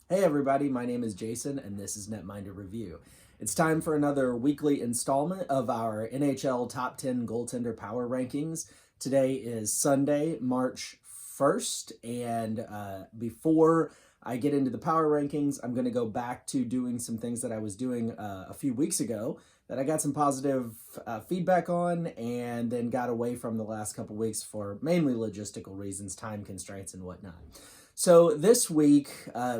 Hey everybody, my name is Jason and this is Netminder Review. It's time for another weekly installment of our NHL Top 10 Goaltender Power Rankings. Today is Sunday, March 1st, and before I get into the power rankings, I'm going to go back to doing some things that I was doing a few weeks ago that I got some positive feedback on and then got away from the last couple weeks for mainly logistical reasons, time constraints and whatnot. So this week,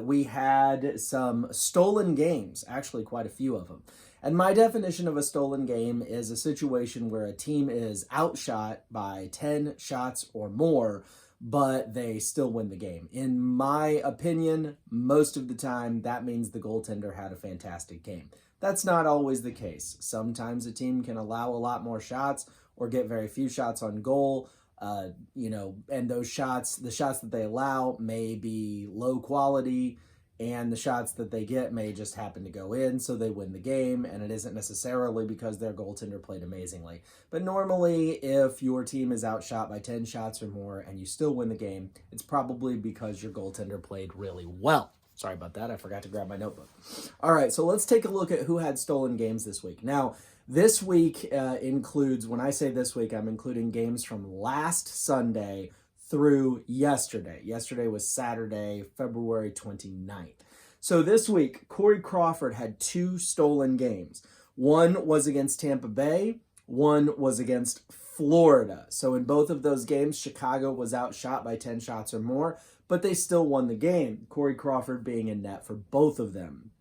we had some stolen games, actually quite a few of them. And my definition of a stolen game is a situation where a team is outshot by 10 shots or more, but they still win the game. In my opinion, most of the time, that means the goaltender had a fantastic game. That's not always the case. Sometimes a team can allow a lot more shots or get very few shots on goal. And those shots, the shots that they allow may be low quality, and the shots that they get may just happen to go in, so they win the game, and it isn't necessarily because their goaltender played amazingly. But normally, if your team is outshot by 10 shots or more and you still win the game, it's probably because your goaltender played really well. Sorry about that, I forgot to grab my notebook. All right, so let's take a look at who had stolen games this week. Now, this week includes, when I say this week, I'm including games from last Sunday through yesterday. Yesterday was Saturday, February 29th. So this week, Corey Crawford had 2 stolen games. One was against Tampa Bay, one was against Florida. So in both of those games, Chicago was outshot by 10 shots or more, but they still won the game, Corey Crawford being in net for both of them.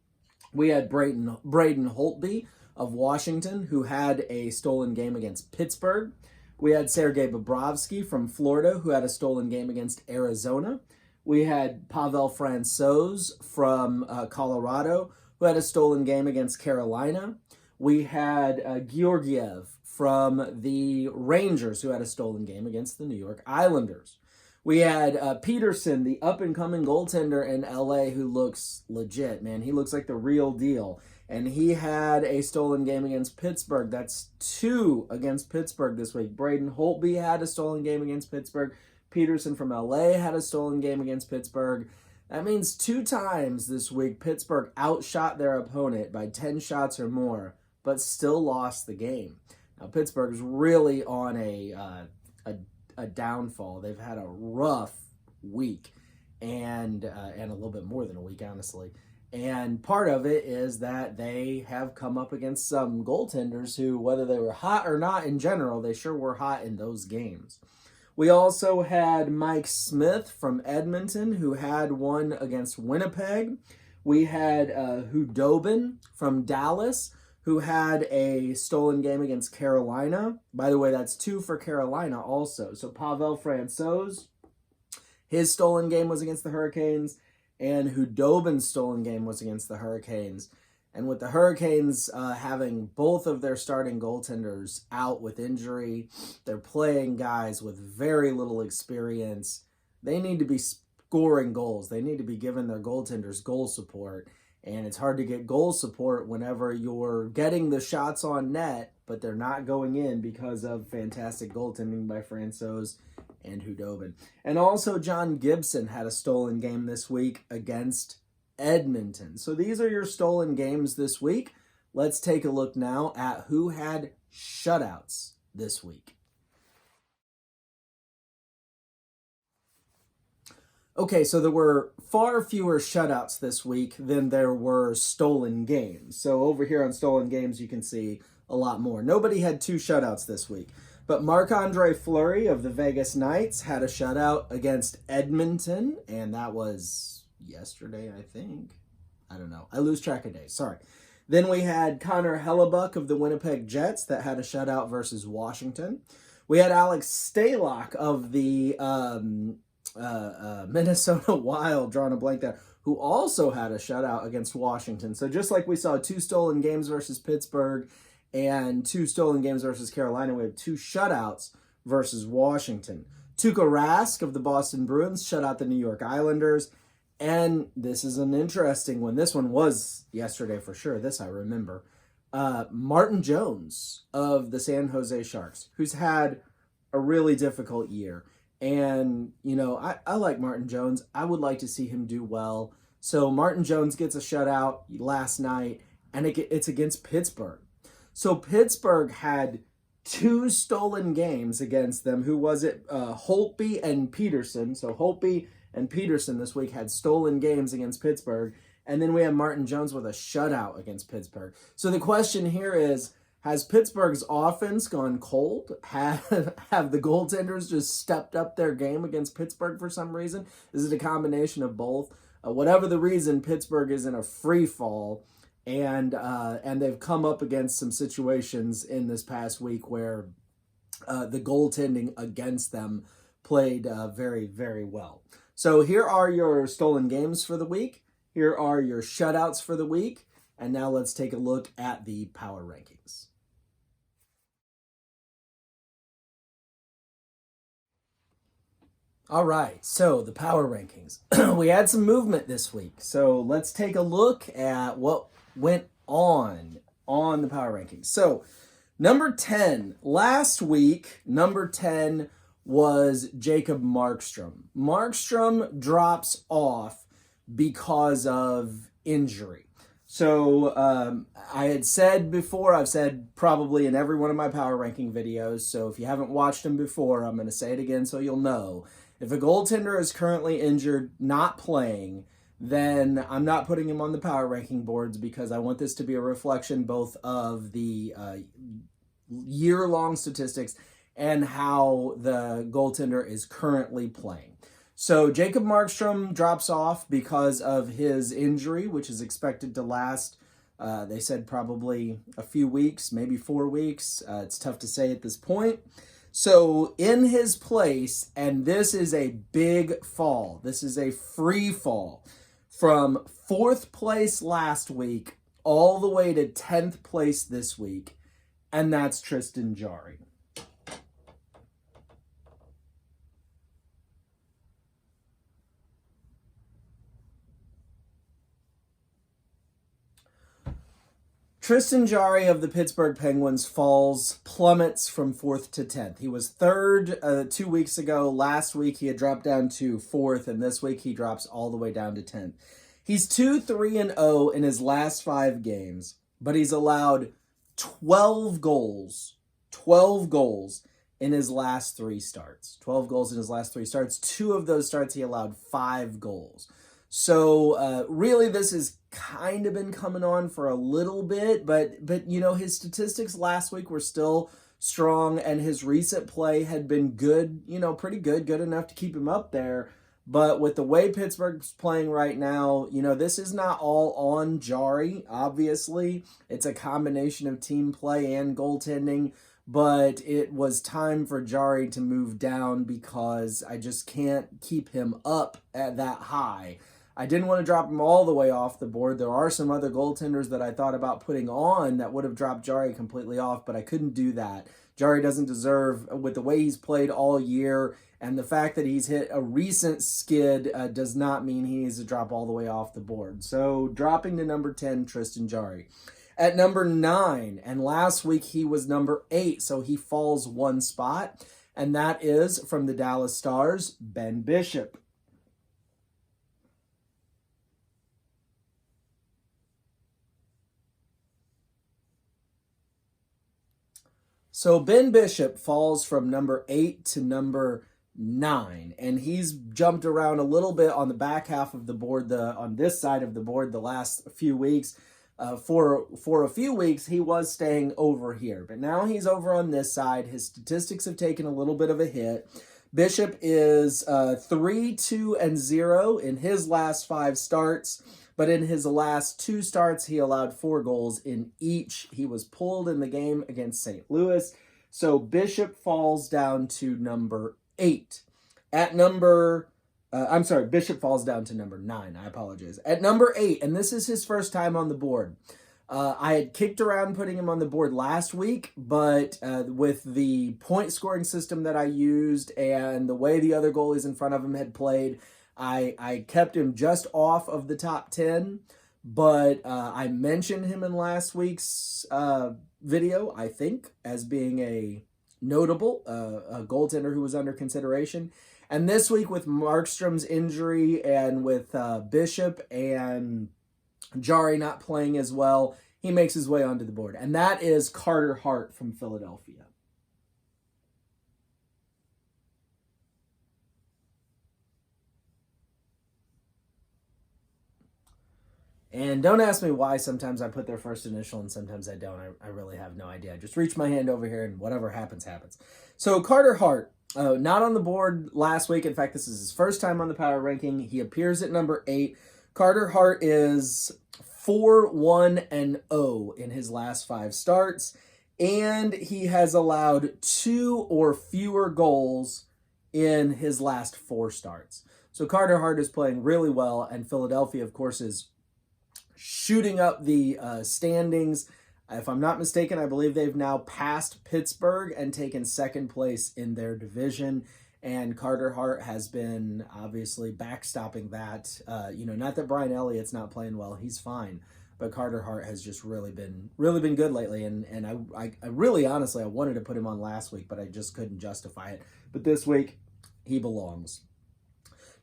We had Braden Holtby of Washington, who had a stolen game against Pittsburgh. We had Sergei Bobrovsky from Florida, who had a stolen game against Arizona. We had Pavel Francouz from Colorado, who had a stolen game against Carolina. We had Georgiev from the Rangers, who had a stolen game against the New York Islanders. We had Peterson, the up-and-coming goaltender in LA, who looks legit, man. He looks like the real deal. And he had a stolen game against Pittsburgh. That's 2 against Pittsburgh this week. Braden Holtby had a stolen game against Pittsburgh. Peterson from LA had a stolen game against Pittsburgh. That means 2 times this week Pittsburgh outshot their opponent by 10 shots or more, but still lost the game. Now, Pittsburgh's really on a downfall. They've had a rough week and a little bit more than a week, honestly. And part of it is that they have come up against some goaltenders who, whether they were hot or not in general, they sure were hot in those games. We also had Mike Smith from Edmonton, who had one against Winnipeg. We had Hudobin from Dallas, who had a stolen game against Carolina. By the way, that's 2 for Carolina also. So Pavel Francouz, his stolen game was against the Hurricanes, and Hudobin's stolen game was against the Hurricanes. And with the Hurricanes having both of their starting goaltenders out with injury, they're playing guys with very little experience. They need to be scoring goals. They need to be giving their goaltenders goal support. And it's hard to get goal support whenever you're getting the shots on net, but they're not going in because of fantastic goaltending by Francouz and Hudobin. And also John Gibson had a stolen game this week against Edmonton. So these are your stolen games this week. Let's take a look now at who had shutouts this week. Okay, so there were far fewer shutouts this week than there were stolen games. So over here on stolen games, you can see a lot more. Nobody had 2 shutouts this week. But Marc-Andre Fleury of the Vegas Knights had a shutout against Edmonton, and that was yesterday, I think. I don't know. I lose track of days. Sorry. Then we had Connor Hellebuck of the Winnipeg Jets that had a shutout versus Washington. We had Alex Stalock of the Minnesota Wild, drawing a blank there, who also had a shutout against Washington. So just like we saw 2 stolen games versus Pittsburgh and 2 stolen games versus Carolina, we have 2 shutouts versus Washington. Tuukka Rask of the Boston Bruins shut out the New York Islanders. And this is an interesting one. This one was yesterday for sure. This I remember. Martin Jones of the San Jose Sharks, who's had a really difficult year. And, you know, I like Martin Jones. I would like to see him do well. So Martin Jones gets a shutout last night, and it's against Pittsburgh. So Pittsburgh had 2 stolen games against them. Who was it? Holtby and Peterson. So Holtby and Peterson this week had stolen games against Pittsburgh. And then we have Martin Jones with a shutout against Pittsburgh. So the question here is, has Pittsburgh's offense gone cold? Have the goaltenders just stepped up their game against Pittsburgh for some reason? Is it a combination of both? Whatever the reason, Pittsburgh is in a free fall, and they've come up against some situations in this past week where the goaltending against them played very, very well. So here are your stolen games for the week. Here are your shutouts for the week. And now let's take a look at the power rankings. All right, so the power rankings. We had some movement this week. So let's take a look at what went on the power rankings. So number 10, last week, number 10 was Jacob Markstrom. Markstrom drops off because of injury. So I had said before, I've said probably in every one of my power ranking videos, so if you haven't watched them before, I'm going to say it again so you'll know. If a goaltender is currently injured, not playing, then I'm not putting him on the power ranking boards because I want this to be a reflection both of the year-long statistics and how the goaltender is currently playing. So Jacob Markstrom drops off because of his injury, which is expected to last, they said probably a few weeks, maybe 4 weeks. It's tough to say at this point. So in his place, and this is a big fall, this is a free fall from 4th place last week all the way to 10th place this week, and that's Tristan Jarry. Tristan Jarry of the Pittsburgh Penguins plummets from 4th to 10th. He was 3rd 2 weeks ago. Last week he had dropped down to 4th, and this week he drops all the way down to 10th. He's 2-3-0 in his last 5 games, but he's allowed 12 goals in his last 3 starts. 12 goals in his last 3 starts. 2 of those starts he allowed 5 goals. So really this has kind of been coming on for a little bit, but you know, his statistics last week were still strong, and his recent play had been good, you know, pretty good enough to keep him up there. But with the way Pittsburgh's playing right now, you know, this is not all on Jarry, obviously. It's a combination of team play and goaltending, but it was time for Jarry to move down because I just can't keep him up at that high. I didn't want to drop him all the way off the board. There are some other goaltenders that I thought about putting on that would have dropped Jarry completely off, but I couldn't do that. Jarry doesn't deserve, with the way he's played all year, and the fact that he's hit a recent skid does not mean he needs to drop all the way off the board. So dropping to number 10, Tristan Jarry. At number 9, and last week he was number 8, so he falls 1 spot, and that is from the Dallas Stars, Ben Bishop. So Ben Bishop falls from number 8 to number 9, and he's jumped around a little bit on the back half of the board, on this side of the board the last few weeks. For a few weeks, he was staying over here, but now he's over on this side. His statistics have taken a little bit of a hit. Bishop is 3-2-0 in his last 5 starts. But in his last 2 starts, he allowed 4 goals in each. He was pulled in the game against St. Louis. So Bishop falls down to number 8. Bishop falls down to number 9. I apologize. At number 8, and this is his first time on the board. I had kicked around putting him on the board last week, but with the point scoring system that I used and the way the other goalies in front of him had played, I kept him just off of the top 10, but I mentioned him in last week's video, I think, as being a notable a goaltender who was under consideration. And this week with Markstrom's injury and with Bishop and Jari not playing as well, he makes his way onto the board. And that is Carter Hart from Philadelphia. And don't ask me why sometimes I put their first initial and sometimes I don't. I really have no idea. I just reach my hand over here and whatever happens, happens. So Carter Hart, not on the board last week. In fact, this is his first time on the power ranking. He appears at number 8. Carter Hart is 4-1-0 in his last 5 starts. And he has allowed 2 or fewer goals in his last 4 starts. So Carter Hart is playing really well. And Philadelphia, of course, is shooting up the standings. If I'm not mistaken, I believe they've now passed Pittsburgh and taken second place in their division. And Carter Hart has been obviously backstopping that. Not that Brian Elliott's not playing well; he's fine. But Carter Hart has just really been good lately. And I really honestly I wanted to put him on last week, but I just couldn't justify it. But this week, he belongs.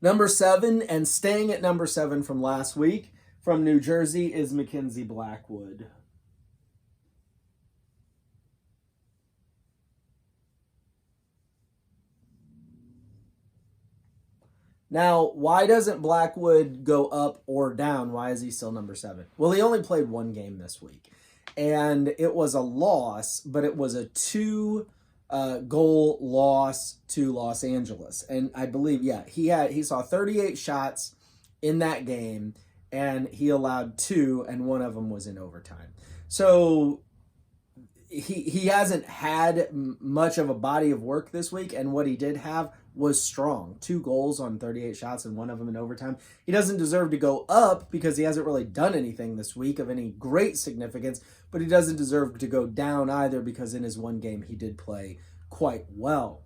Number 7, and staying at number 7 from last week, from New Jersey, is Mackenzie Blackwood. Now, why doesn't Blackwood go up or down? Why is he still number 7? Well, he only played 1 game this week, and it was a loss, but it was a 2-goal loss to Los Angeles. And I believe, he saw 38 shots in that game, and he allowed 2, and one of them was in overtime. So he hasn't had much of a body of work this week, and what he did have was strong. 2 goals on 38 shots, and one of them in overtime. He doesn't deserve to go up because he hasn't really done anything this week of any great significance, but he doesn't deserve to go down either because in his 1 game he did play quite well.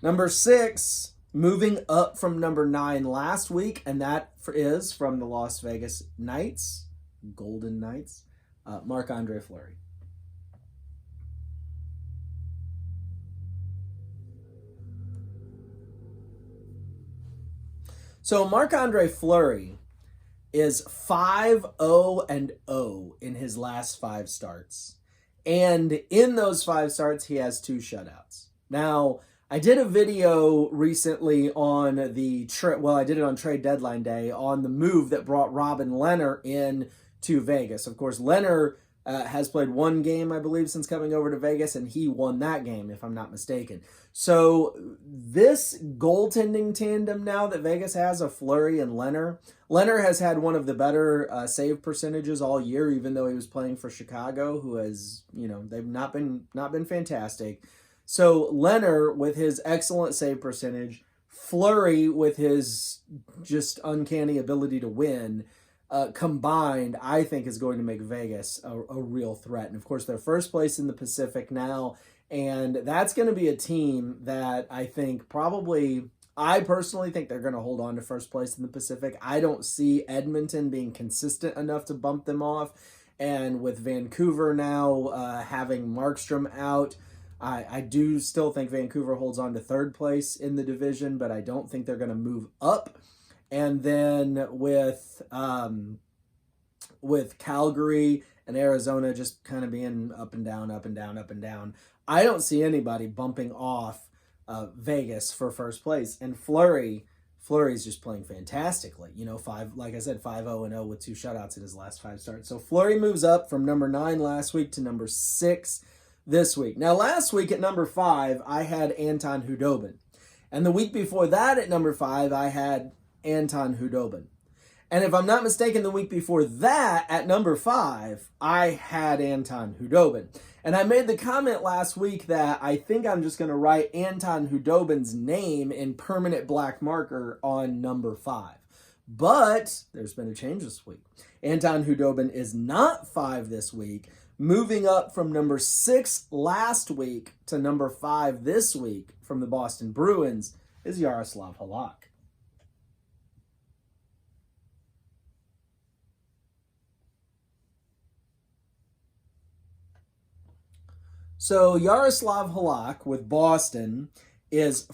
Number 6, moving up from number 9 last week, and that is from the Las Vegas Knights, Golden Knights, Marc-Andre Fleury. So Marc-Andre Fleury is 5-0-0 in his last 5 starts. And in those 5 starts, he has 2 shutouts. Now, I did a video recently on I did it on trade deadline day on the move that brought Robin Lehner in to Vegas. Of course, Lehner has played 1 game, I believe, since coming over to Vegas, and he won that game, if I'm not mistaken. So this goaltending tandem now that Vegas has of Fleury and Lehner has had one of the better save percentages all year, even though he was playing for Chicago, who has, they've not been fantastic. So Lehner with his excellent save percentage, Fleury with his just uncanny ability to win, combined, I think is going to make Vegas a real threat. And of course, they're first place in the Pacific now, and that's going to be a team that I personally think they're going to hold on to first place in the Pacific. I don't see Edmonton being consistent enough to bump them off. And with Vancouver now having Markstrom out, I do still think Vancouver holds on to 3rd place in the division, but I don't think they're going to move up. And then with Calgary and Arizona just kind of being up and down, up and down, up and down, I don't see anybody bumping off Vegas for first place. And Fleury's just playing fantastically. 5-0-0 with 2 shutouts in his last 5 starts. So Fleury moves up from number 9 last week to number 6 this week. Now, last week at number 5, I had Anton Khudobin. And the week before that at number 5, I had Anton Khudobin. And if I'm not mistaken, the week before that at number 5, I had Anton Khudobin. And I made the comment last week that I think I'm just going to write Anton Khudobin's name in permanent black marker on number 5. But there's been a change this week. Anton Khudobin is not 5 this week. Moving up from number 6 last week to number 5 this week from the Boston Bruins is Yaroslav Halak. So Yaroslav Halak with Boston is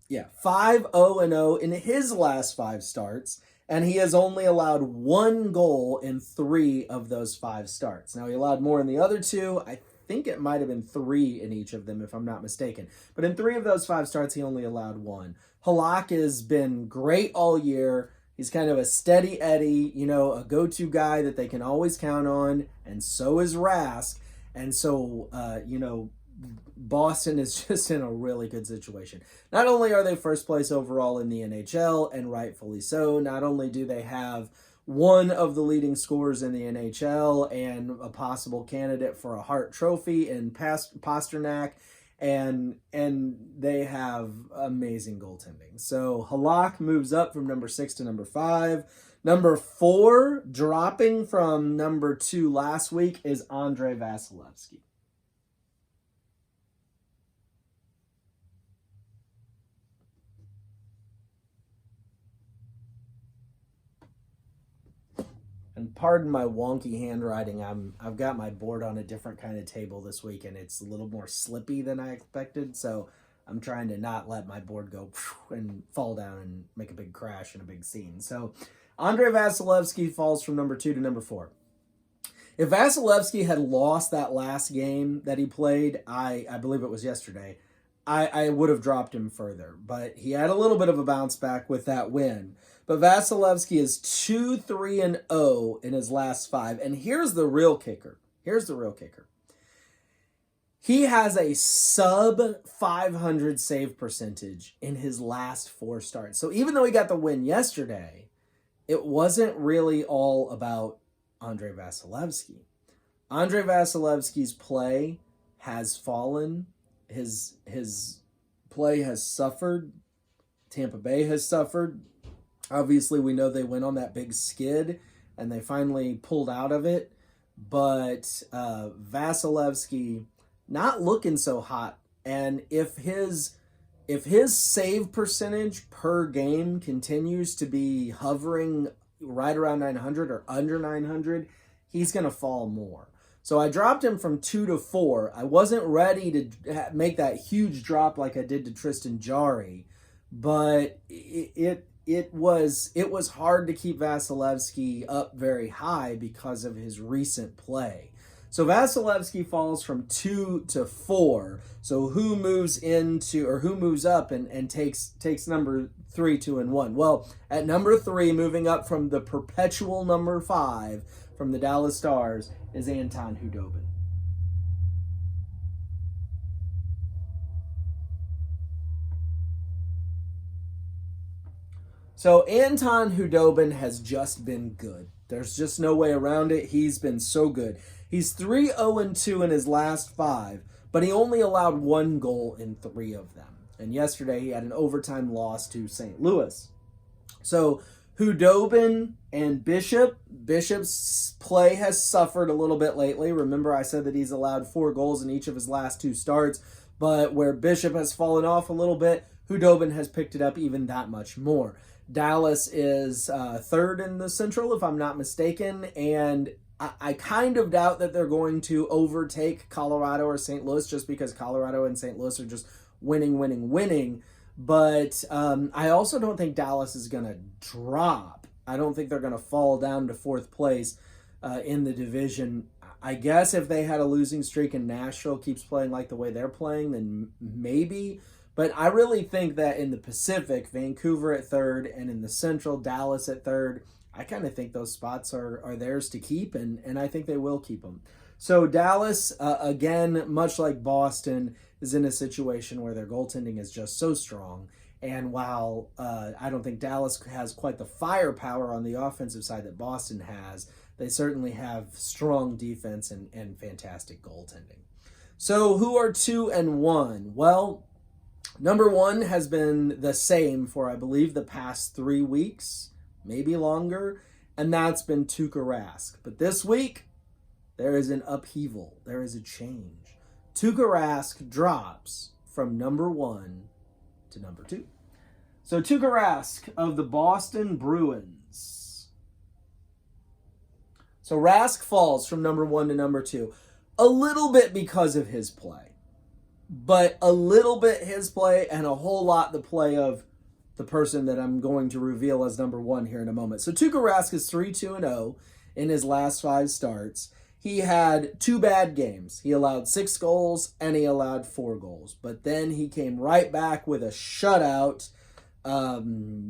Yeah, 5-0-0 in his last 5 starts, and he has only allowed 1 goal in 3 of those 5 starts. Now, he allowed more in the other 2. I think it might have been 3 in each of them, if I'm not mistaken. But in 3 of those 5 starts, he only allowed 1. Halak has been great all year. He's kind of a steady Eddie, a go-to guy that they can always count on, and so is Rask. And so, Boston is just in a really good situation. Not only are they first place overall in the NHL, and rightfully so, not only do they have one of the leading scorers in the NHL and a possible candidate for a Hart Trophy in Pasternak, and they have amazing goaltending. So Halak moves up from number 6 to number 5. Number 4, dropping from number 2 last week, is Andrei Vasilevskiy. And pardon my wonky handwriting. I've got my board on a different kind of table this week, and it's a little more slippy than I expected. So I'm trying to not let my board go and fall down and make a big crash and a big scene. So Andrei Vasilevskiy falls from number 2 to number 4. If Vasilevskiy had lost that last game that he played, I believe it was yesterday, I would have dropped him further. But he had a little bit of a bounce back with that win. But Vasilevskiy is 2-3-0 in his last 5. And here's the real kicker. He has a sub 500 save percentage in his last 4 starts. So even though he got the win yesterday, it wasn't really all about Andrei Vasilevskiy. Andrei Vasilevskiy's play has fallen. His play has suffered. Tampa Bay has suffered. Obviously, we know they went on that big skid and they finally pulled out of it. But Vasilevskiy not looking so hot. And if his save percentage per game continues to be hovering right around 900 or under 900, he's going to fall more. So I dropped him from 2 to 4. I wasn't ready to make that huge drop like I did to Tristan Jarry, but it was hard to keep Vasilevskiy up very high because of his recent play. So Vasilevskiy falls from 2 to 4. So who moves up and takes number 3, 2, and 1? Well, at number 3, moving up from the perpetual number 5 from the Dallas Stars, is Anton Khudobin. So Anton Khudobin has just been good. There's just no way around it. He's been so good. He's 3-0-2 in his last 5, but he only allowed 1 goal in 3 of them. And yesterday he had an overtime loss to St. Louis. So Khudobin and Bishop's play has suffered a little bit lately. Remember, I said that he's allowed 4 goals in each of his last 2 starts, but where Bishop has fallen off a little bit, Khudobin has picked it up even that much more. Dallas is 3rd in the Central, if I'm not mistaken, and I kind of doubt that they're going to overtake Colorado or St. Louis just because Colorado and St. Louis are just winning. But I also don't think Dallas is going to drop. I don't think they're going to fall down to 4th place in the division. I guess if they had a losing streak and Nashville keeps playing like the way they're playing, then maybe. But I really think that in the Pacific, Vancouver at 3rd, and in the Central, Dallas at 3rd, I kind of think those spots are theirs to keep, and I think they will keep them. So Dallas, again, much like Boston, is in a situation where their goaltending is just so strong. And while I don't think Dallas has quite the firepower on the offensive side that Boston has, they certainly have strong defense and fantastic goaltending. So who are 2 and 1? Well, number 1 has been the same for, I believe, the past 3 weeks, maybe longer, and that's been Tuukka Rask. But this week, there is an upheaval. There is a change. Tuukka Rask drops from number 1 to number 2. So Tuukka Rask of the Boston Bruins. So Rask falls from number 1 to number 2, a little bit because of his play. but a little bit his play and a whole lot the play of the person that I'm going to reveal as number one here in a moment. So Tuukka Rask is 3-2-0 in his last 5 starts. He had 2 bad games. He allowed 6 goals and he allowed 4 goals. But then he came right back with a shutout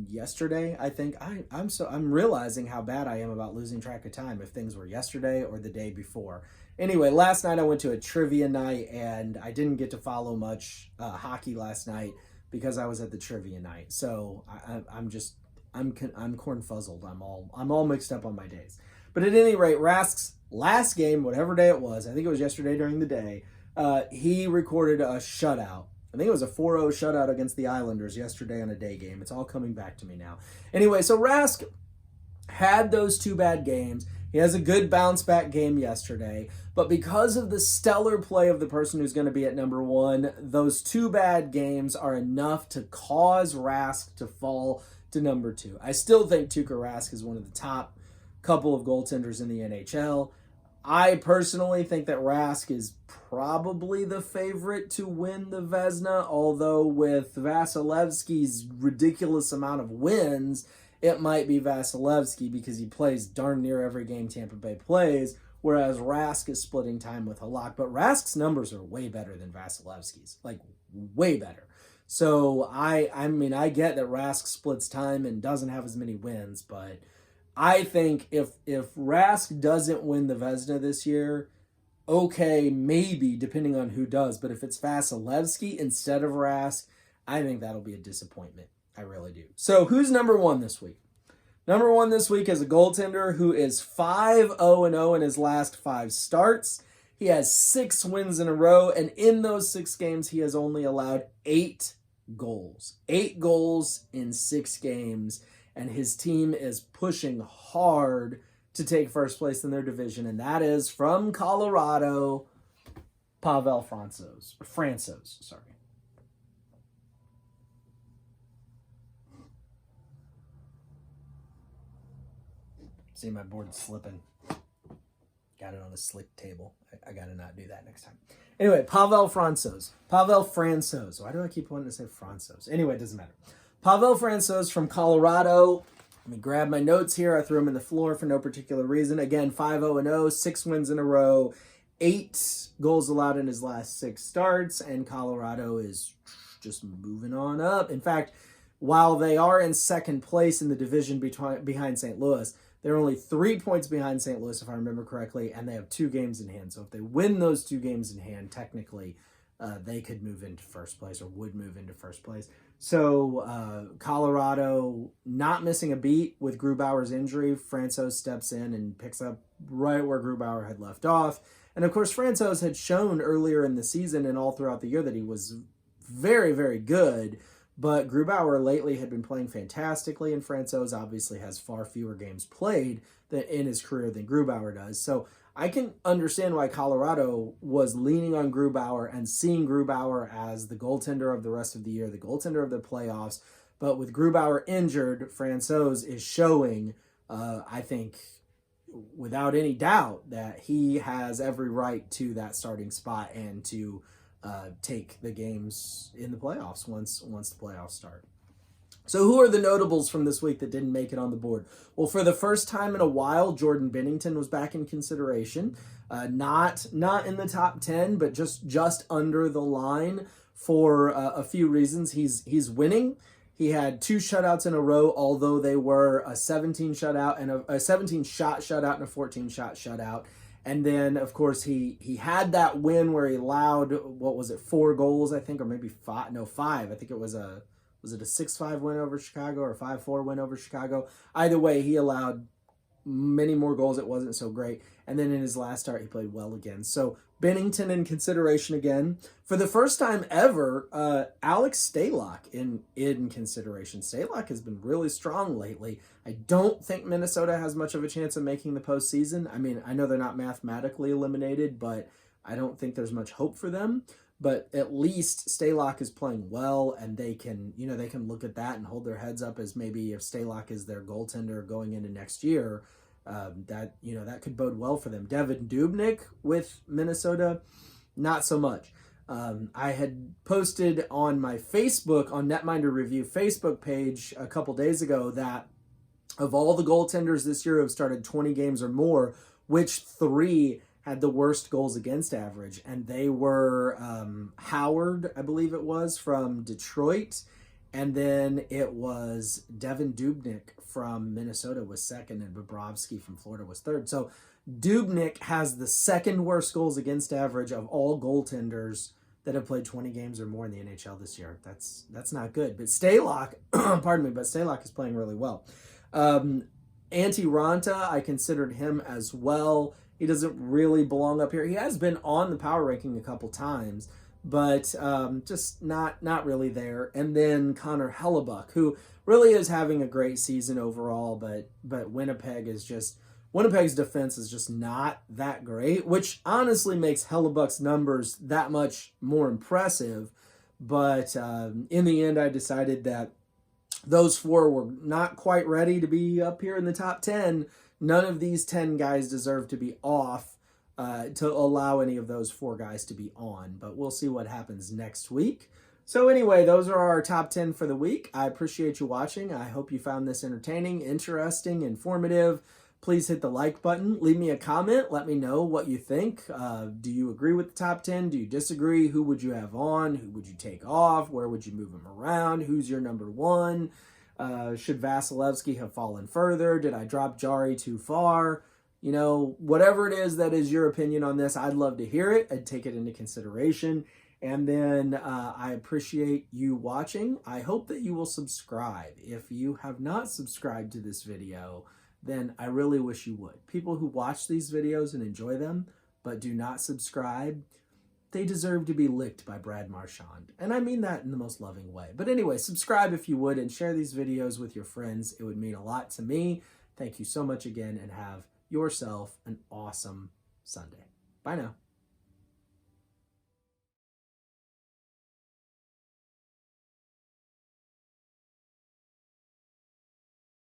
yesterday, I think. I'm realizing how bad I am about losing track of time if things were yesterday or the day before. Anyway, last night I went to a trivia night and I didn't get to follow much hockey last night because I was at the trivia night. So I'm corn fuzzled. I'm all mixed up on my days. But at any rate, Rask's last game, whatever day it was, I think it was yesterday during the day, he recorded a shutout. I think it was a 4-0 shutout against the Islanders yesterday on a day game. It's all coming back to me now. Anyway, so Rask had those 2 bad games. He has a good bounce back game yesterday, but because of the stellar play of the person who's going to be at number 1, those 2 bad games are enough to cause Rask to fall to number 2. I still think Tuukka Rask is one of the top couple of goaltenders in the NHL. I personally think that Rask is probably the favorite to win the Vezina, although with Vasilevsky's ridiculous amount of wins, it might be Vasilevsky because he plays darn near every game Tampa Bay plays, whereas Rask is splitting time with Halak. But Rask's numbers are way better than Vasilevsky's, like way better. So I mean, I get that Rask splits time and doesn't have as many wins, but I think if Rask doesn't win the Vezina this year, okay, maybe, depending on who does. But if it's Vasilevsky instead of Rask, I think that'll be a disappointment. I really do. So who's number 1 this week? Number 1 this week is a goaltender who is 5-0-0 in his last 5 starts. He has 6 wins in a row, and in those 6 games, he has only allowed 8 goals. 8 goals in 6 games. And his team is pushing hard to take first place in their division, and that is from Colorado, Pavel Francouz, sorry. See, my board's slipping. Got it on a slick table. I gotta not do that next time. Anyway, Pavel Francouz. Why do I keep wanting to say Francouz? Anyway, it doesn't matter. Pavel Francouz from Colorado. Let me grab my notes here. I threw them in the floor for no particular reason. Again, 5-0-0, 6 wins in a row, 8 goals allowed in his last 6 starts, and Colorado is just moving on up. In fact, while they are in second place in the division behind St. Louis, they're only 3 points behind St. Louis, if I remember correctly, and they have 2 games in hand. So if they win those 2 games in hand, technically, they could move into first place or would move into first place. So Colorado not missing a beat with Grubauer's injury. Francouz steps in and picks up right where Grubauer had left off. And of course, Francouz had shown earlier in the season and all throughout the year that he was very, very good. But Grubauer lately had been playing fantastically, and Francouz obviously has far fewer games played in his career than Grubauer does. So I can understand why Colorado was leaning on Grubauer and seeing Grubauer as the goaltender of the rest of the year, the goaltender of the playoffs. But with Grubauer injured, Francouz is showing, I think, without any doubt, that he has every right to that starting spot and to take the games in the playoffs once the playoffs start. So who are the notables from this week that didn't make it on the board? Well, for the first time in a while, Jordan Binnington was back in consideration. Not in the top 10, but just under the line for a few reasons. He's winning. He had 2 shutouts in a row, although they were a 17 shutout and a 17 shot shutout and a 14 shot shutout. And then, of course, he had that win where he allowed, 4 goals, I think, or maybe 5. No, 5. I think it was a 6-5 win over Chicago or a 5-4 win over Chicago? Either way, he allowed many more goals. It wasn't so great. And then in his last start, he played well again. So Binnington in consideration again. For the first time ever, Alex Stalock in consideration. Stalock has been really strong lately. I don't think Minnesota has much of a chance of making the postseason. I mean, I know they're not mathematically eliminated, but I don't think there's much hope for them. But at least Stalock is playing well, and they can look at that and hold their heads up as maybe if Stalock is their goaltender going into next year, that could bode well for them. Devin Dubnyk with Minnesota, not so much. I had posted on my Facebook, on Netminder Review Facebook page a couple days ago, that of all the goaltenders this year who have started 20 games or more, which 3 had the worst goals against average? And they were Howard, I believe it was, from Detroit. And then it was Devin Dubnyk from Minnesota was second, and Bobrovsky from Florida was third. So Dubnyk has the second worst goals against average of all goaltenders that have played 20 games or more in the NHL this year. That's not good. But Stalock, pardon me, but Stalock is playing really well. Antti Ranta, I considered him as well. He doesn't really belong up here. He has been on the power ranking a couple times, but just not really there. And then Connor Hellebuck, who really is having a great season overall, but Winnipeg's defense is just not that great, which honestly makes Hellebuck's numbers that much more impressive. But in the end, I decided that those 4 were not quite ready to be up here in the top 10. None of these 10 guys deserve to be off to allow any of those 4 guys to be on. But we'll see what happens next week. So anyway, those are our top 10 for the week. I appreciate you watching. I hope you found this entertaining, interesting, informative. Please hit the like button. Leave me a comment. Let me know what you think. Do you agree with the top 10? Do you disagree? Who would you have on? Who would you take off? Where would you move him around? Who's your number 1? Should Vasilevsky have fallen further? Did I drop Jari too far? You know, whatever it is that is your opinion on this, I'd love to hear it. I'd take it into consideration. And then I appreciate you watching. I hope that you will subscribe. If you have not subscribed to this video, then I really wish you would. People who watch these videos and enjoy them, but do not subscribe, they deserve to be licked by Brad Marchand. And I mean that in the most loving way. But anyway, subscribe if you would, and share these videos with your friends. It would mean a lot to me. Thank you so much again, and have yourself an awesome Sunday. Bye now.